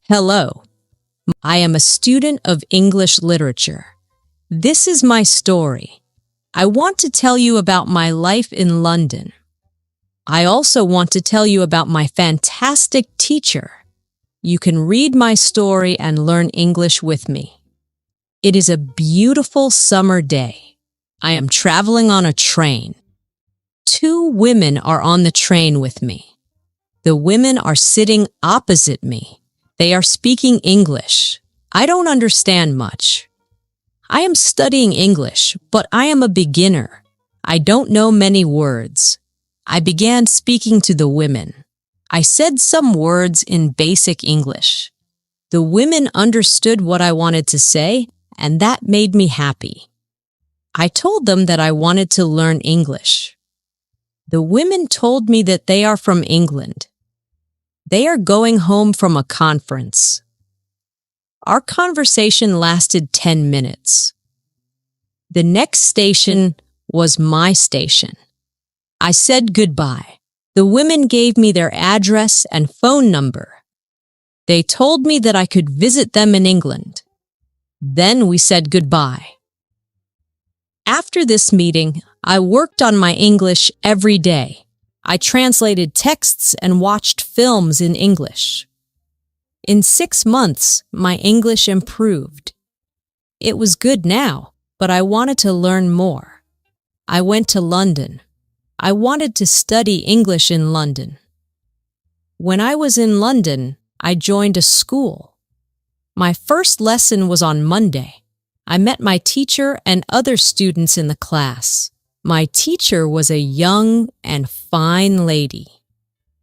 Hello, I am a student of English literature. This is my story. I want to tell you about my life in London. I also want to tell you about my fantastic teacher. You can read my story and learn English with me. It is a beautiful summer day. I am traveling on a train. Two women are on the train with me. The women are sitting opposite me. They are speaking English. I don't understand much. I am studying English, but I am a beginner. I don't know many words. I began speaking to the women. I said some words in basic English. The women understood what I wanted to say, and that made me happy. I told them that I wanted to learn English. The women told me that they are from England. They are going home from a conference. Our conversation lasted 10 minutes. The next station was my station. I said goodbye. The women gave me their address and phone number. They told me that I could visit them in England. Then we said goodbye. After this meeting, I worked on my English every day. I translated texts and watched films in English. In 6 months, my English improved. It was good now, but I wanted to learn more. I went to London. I wanted to study English in London. When I was in London, I joined a school. My first lesson was on Monday. I met my teacher and other students in the class. My teacher was a young and fine lady.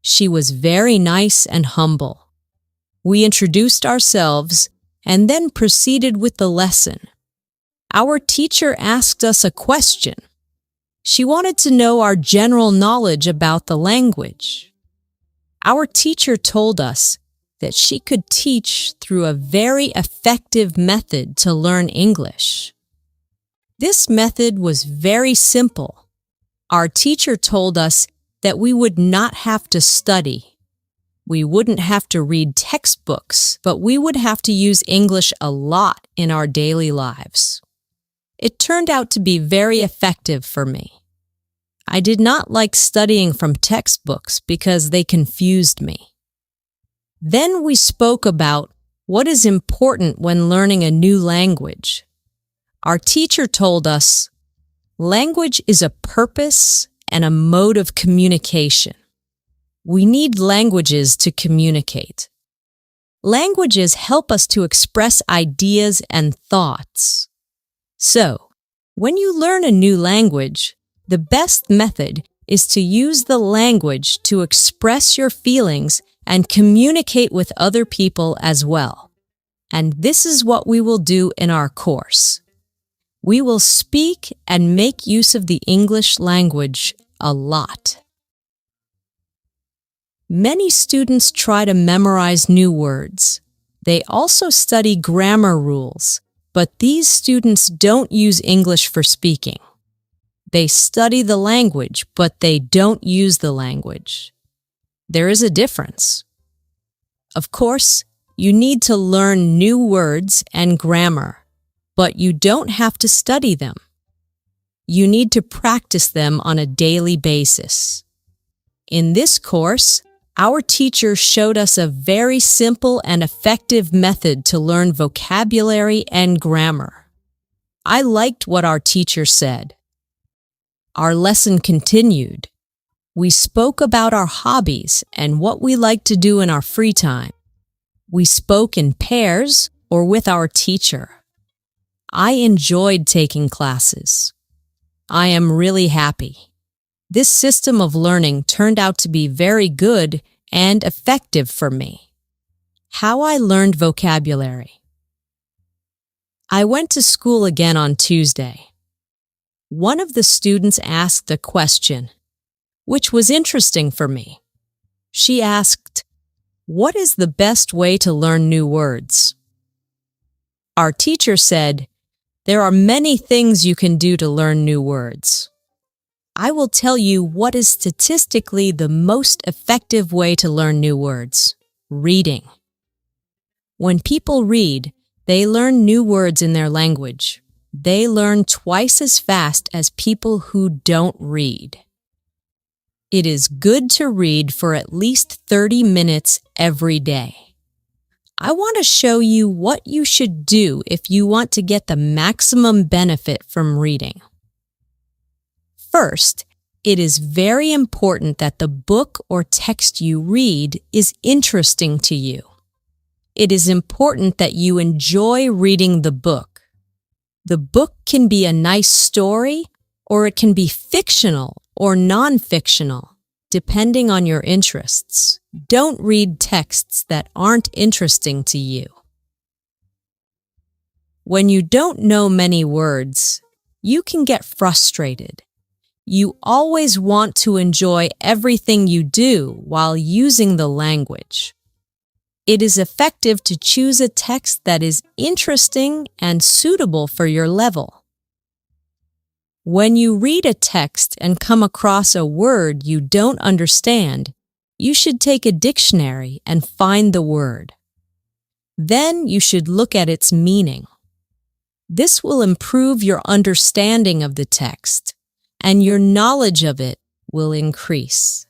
She was very nice and humble. We introduced ourselves and then proceeded with the lesson. Our teacher asked us a question. She wanted to know our general knowledge about the language. Our teacher told us that she could teach through a very effective method to learn English. This method was very simple. Our teacher told us that we would not have to study. We wouldn't have to read textbooks, but we would have to use English a lot in our daily lives. It turned out to be very effective for me. I did not like studying from textbooks because they confused me. Then we spoke about what is important when learning a new language. Our teacher told us, language is a purpose and a mode of communication. We need languages to communicate. Languages help us to express ideas and thoughts. So, when you learn a new language, the best method is to use the language to express your feelings and communicate with other people as well. And this is what we will do in our course. We will speak and make use of the English language a lot. Many students try to memorize new words. They also study grammar rules, but these students don't use English for speaking. They study the language, but they don't use the language. There is a difference. Of course, you need to learn new words and grammar, but you don't have to study them. You need to practice them on a daily basis. In this course, our teacher showed us a very simple and effective method to learn vocabulary and grammar. I liked what our teacher said. Our lesson continued. We spoke about our hobbies and what we like to do in our free time. We spoke in pairs or with our teacher. I enjoyed taking classes. I am really happy. This system of learning turned out to be very good and effective for me. How I learned vocabulary. I went to school again on Tuesday. One of the students asked a question, which was interesting for me. She asked, "What is the best way to learn new words?" Our teacher said, "There are many things you can do to learn new words. I will tell you what is statistically the most effective way to learn new words: reading. When people read, they learn new words in their language. They learn twice as fast as people who don't read. It is good to read for at least 30 minutes every day. I want to show you what you should do if you want to get the maximum benefit from reading. First, it is very important that the book or text you read is interesting to you. It is important that you enjoy reading the book. The book can be a nice story, or it can be fictional or non-fictional, depending on your interests. Don't read texts that aren't interesting to you. When you don't know many words, you can get frustrated. You always want to enjoy everything you do while using the language. It is effective to choose a text that is interesting and suitable for your level. When you read a text and come across a word you don't understand, you should take a dictionary and find the word. Then you should look at its meaning. This will improve your understanding of the text, and your knowledge of it will increase.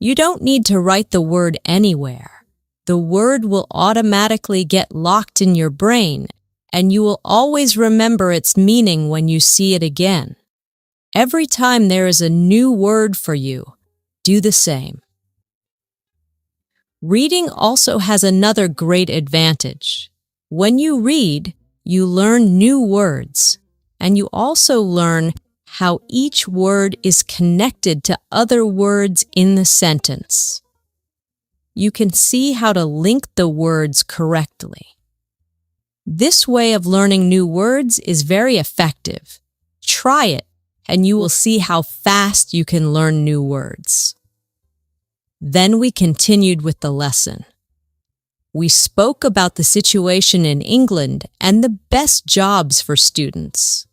You don't need to write the word anywhere. The word will automatically get locked in your brain, and you will always remember its meaning when you see it again. Every time there is a new word for you, do the same. Reading also has another great advantage. When you read, you learn new words, and you also learn how each word is connected to other words in the sentence. You can see how to link the words correctly. This way of learning new words is very effective. Try it, and you will see how fast you can learn new words. Then we continued with the lesson. We spoke about the situation in England and the best jobs for students.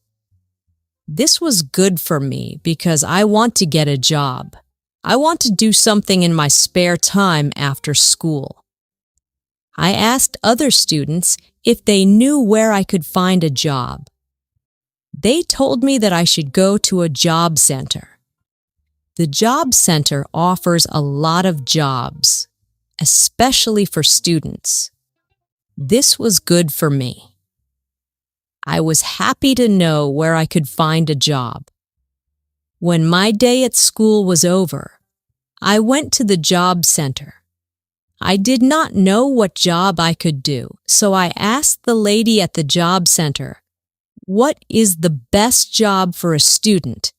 This was good for me because I want to get a job. I want to do something in my spare time after school. I asked other students if they knew where I could find a job. They told me that I should go to a job center. The job center offers a lot of jobs, especially for students. This was good for me. I was happy to know where I could find a job. When my day at school was over, I went to the job center. I did not know what job I could do, so I asked the lady at the job center, "What is the best job for a student?"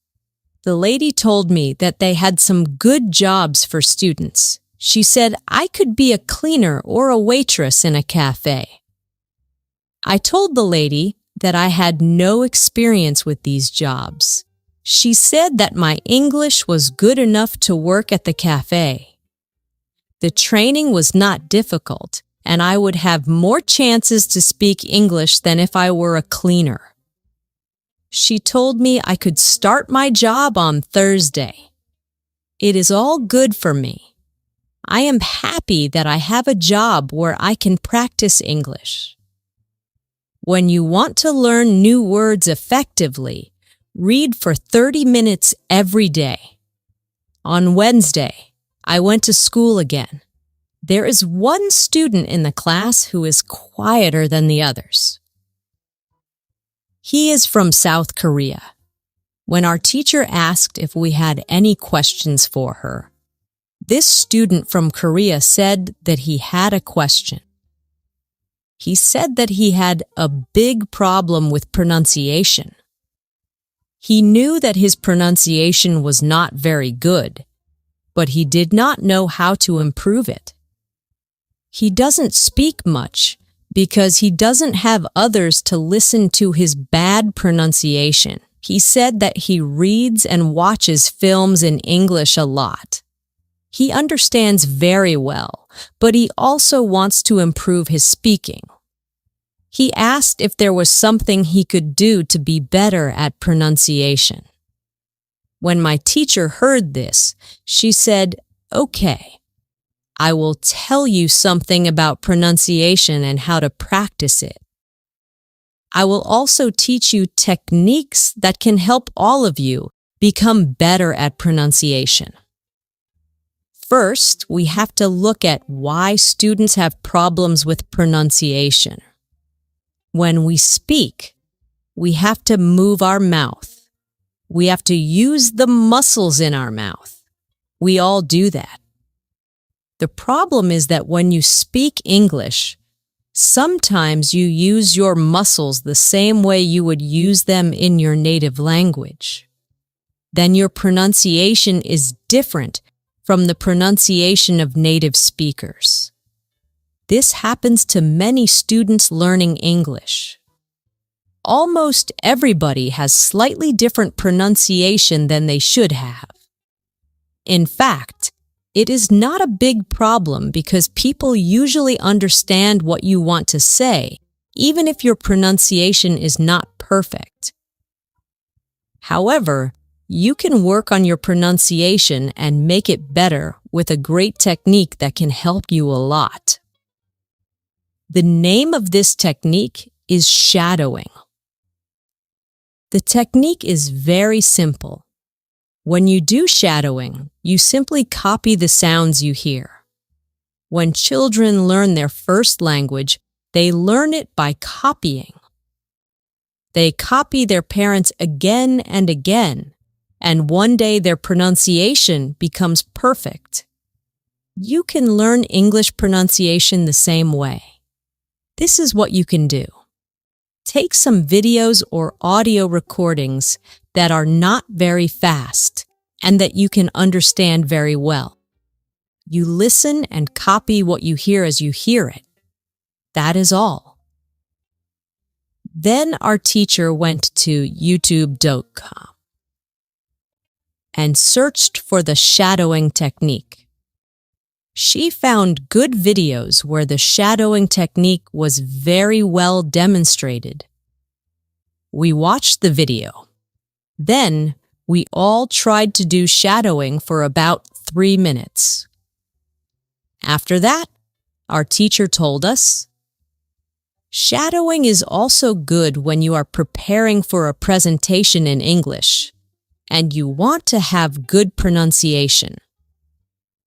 The lady told me that they had some good jobs for students. She said I could be a cleaner or a waitress in a cafe. I told the lady that I had no experience with these jobs. She said that my English was good enough to work at the cafe. The training was not difficult, and I would have more chances to speak English than if I were a cleaner. She told me I could start my job on Thursday. It is all good for me. I am happy that I have a job where I can practice English. When you want to learn new words effectively, read for 30 minutes every day. On Wednesday, I went to school again. There is one student in the class who is quieter than the others. He is from South Korea. When our teacher asked if we had any questions for her, this student from Korea said that he had a question. He said that he had a big problem with pronunciation. He knew that his pronunciation was not very good, but he did not know how to improve it. He doesn't speak much because he doesn't have others to listen to his bad pronunciation. He said that he reads and watches films in English a lot. He understands very well, but he also wants to improve his speaking. He asked if there was something he could do to be better at pronunciation. When my teacher heard this, she said, "Okay, I will tell you something about pronunciation and how to practice it. I will also teach you techniques that can help all of you become better at pronunciation. First, we have to look at why students have problems with pronunciation. When we speak, we have to move our mouth. We have to use the muscles in our mouth. We all do that. The problem is that when you speak English, sometimes you use your muscles the same way you would use them in your native language. Then your pronunciation is different from the pronunciation of native speakers. This happens to many students learning English. Almost everybody has slightly different pronunciation than they should have. In fact, it is not a big problem because people usually understand what you want to say, even if your pronunciation is not perfect. However, you can work on your pronunciation and make it better with a great technique that can help you a lot. The name of this technique is shadowing. The technique is very simple. When you do shadowing, you simply copy the sounds you hear. When children learn their first language, they learn it by copying. They copy their parents again and again, and one day their pronunciation becomes perfect. You can learn English pronunciation the same way. This is what you can do. Take some videos or audio recordings that are not very fast and that you can understand very well. You listen and copy what you hear as you hear it. That is all. Then our teacher went to youtube.com and searched for the shadowing technique. She found good videos where the shadowing technique was very well demonstrated. We watched the video. Then, we all tried to do shadowing for about 3 minutes. After that, our teacher told us, shadowing is also good when you are preparing for a presentation in English, and you want to have good pronunciation.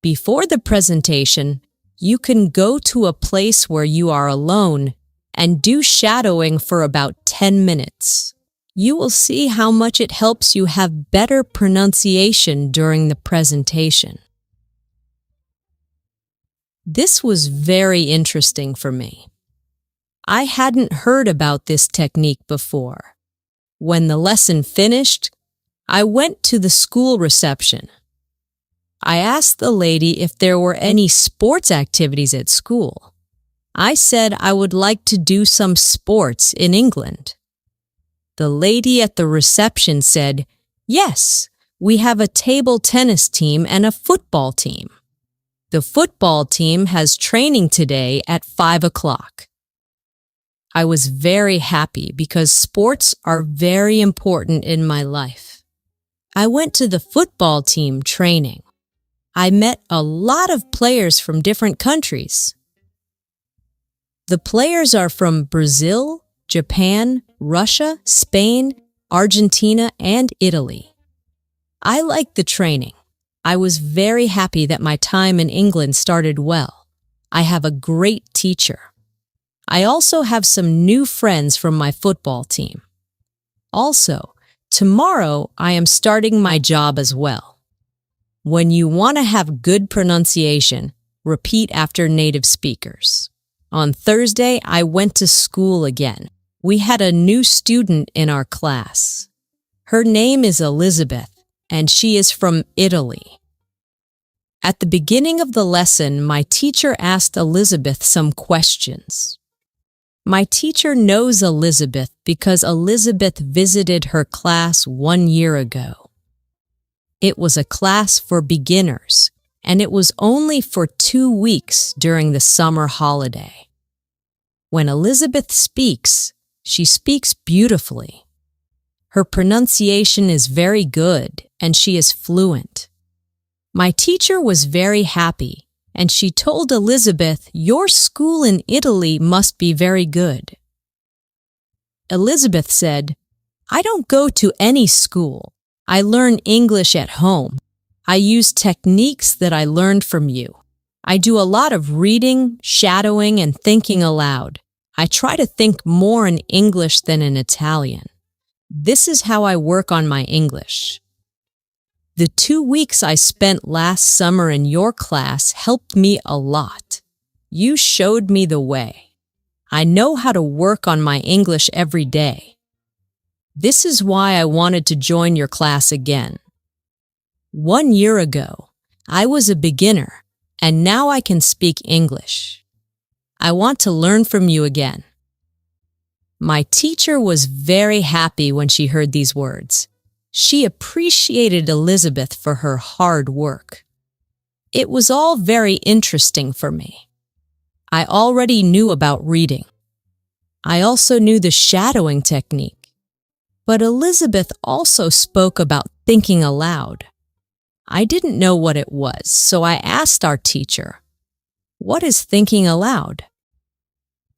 Before the presentation, you can go to a place where you are alone and do shadowing for about 10 minutes. You will see how much it helps you have better pronunciation during the presentation. This was very interesting for me. I hadn't heard about this technique before. When the lesson finished, I went to the school reception. I asked the lady if there were any sports activities at school. I said I would like to do some sports in England. The lady at the reception said, "Yes, we have a table tennis team and a football team. The football team has training today at 5 o'clock. I was very happy because sports are very important in my life. I went to the football team training. I met a lot of players from different countries. The players are from Brazil, Japan, Russia, Spain, Argentina, and Italy. I liked the training. I was very happy that my time in England started well. I have a great teacher. I also have some new friends from my football team. Also, tomorrow I am starting my job as well. When you want to have good pronunciation, repeat after native speakers. On Thursday, I went to school again. We had a new student in our class. Her name is Elizabeth, and she is from Italy. At the beginning of the lesson, my teacher asked Elizabeth some questions. My teacher knows Elizabeth because Elizabeth visited her class 1 year ago. It was a class for beginners, and it was only for 2 weeks during the summer holiday. When Elizabeth speaks, she speaks beautifully. Her pronunciation is very good, and she is fluent. My teacher was very happy and she told Elizabeth, "Your school in Italy must be very good." Elizabeth said, "I don't go to any school. I learn English at home. I use techniques that I learned from you. I do a lot of reading, shadowing, and thinking aloud. I try to think more in English than in Italian. This is how I work on my English. The 2 weeks I spent last summer in your class helped me a lot. You showed me the way. I know how to work on my English every day. This is why I wanted to join your class again. 1 year ago, I was a beginner, and now I can speak English. I want to learn from you again." My teacher was very happy when she heard these words. She appreciated Elizabeth for her hard work. It was all very interesting for me. I already knew about reading. I also knew the shadowing technique. But Elizabeth also spoke about thinking aloud. I didn't know what it was, so I asked our teacher, "What is thinking aloud?"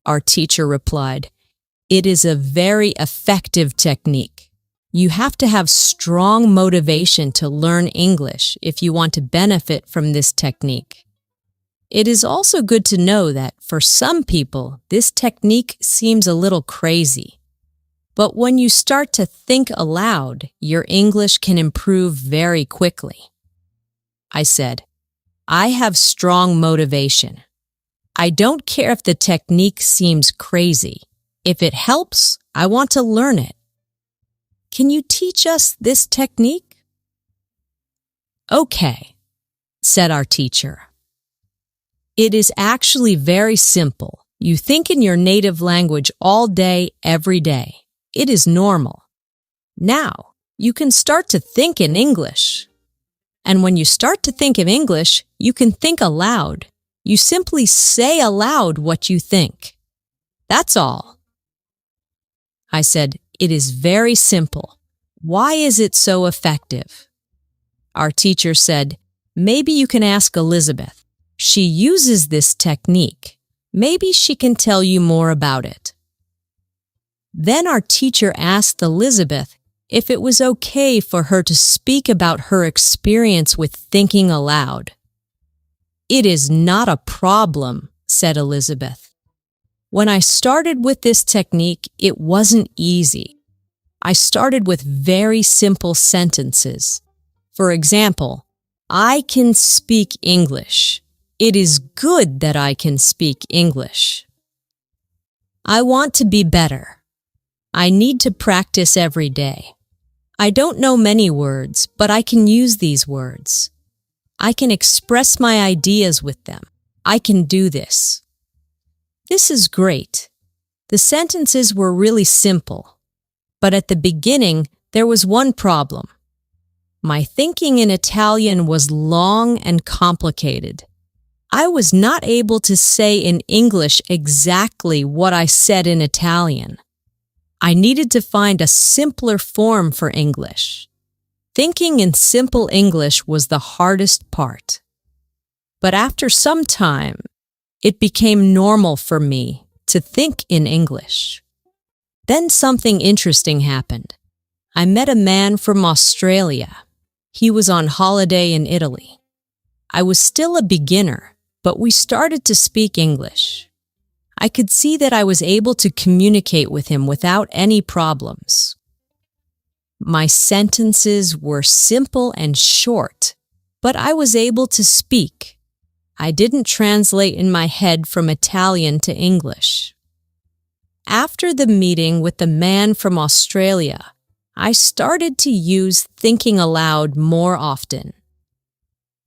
Our teacher replied, "It is a very effective technique. You have to have strong motivation to learn English if you want to benefit from this technique. It is also good to know that for some people, this technique seems a little crazy. But when you start to think aloud, your English can improve very quickly." I said, "I have strong motivation. I don't care if the technique seems crazy. If it helps, I want to learn it. Can you teach us this technique?" "Okay," said our teacher. "It is actually very simple. You think in your native language all day, every day. It is normal. Now, you can start to think in English. And when you start to think in English, you can think aloud. You simply say aloud what you think. That's all." I said, "It is very simple. Why is it so effective?" Our teacher said, "Maybe you can ask Elizabeth. She uses this technique. Maybe she can tell you more about it." Then our teacher asked Elizabeth if it was okay for her to speak about her experience with thinking aloud. "It is not a problem," said Elizabeth. "When I started with this technique, it wasn't easy. I started with very simple sentences. For example, I can speak English. It is good that I can speak English. I want to be better. I need to practice every day. I don't know many words, but I can use these words. I can express my ideas with them. I can do this. This is great. The sentences were really simple, but at the beginning, there was one problem. My thinking in Italian was long and complicated. I was not able to say in English exactly what I said in Italian. I needed to find a simpler form for English. Thinking in simple English was the hardest part. But after some time, it became normal for me to think in English. Then something interesting happened. I met a man from Australia. He was on holiday in Italy. I was still a beginner, but we started to speak English. I could see that I was able to communicate with him without any problems. My sentences were simple and short, but I was able to speak. I didn't translate in my head from Italian to English. After the meeting with the man from Australia, I started to use thinking aloud more often.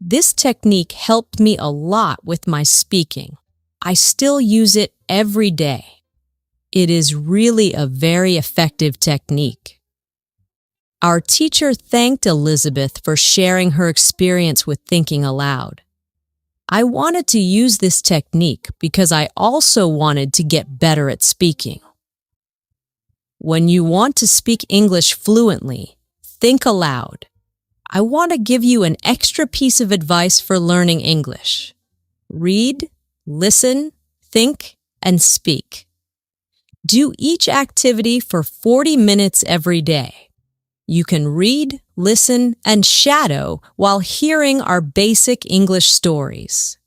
This technique helped me a lot with my speaking. I still use it every day. It is really a very effective technique. Our teacher thanked Elizabeth for sharing her experience with thinking aloud. I wanted to use this technique because I also wanted to get better at speaking. When you want to speak English fluently, think aloud. I want to give you an extra piece of advice for learning English. Read, listen, think, and speak. Do each activity for 40 minutes every day. You can read, listen, and shadow while hearing our basic English stories.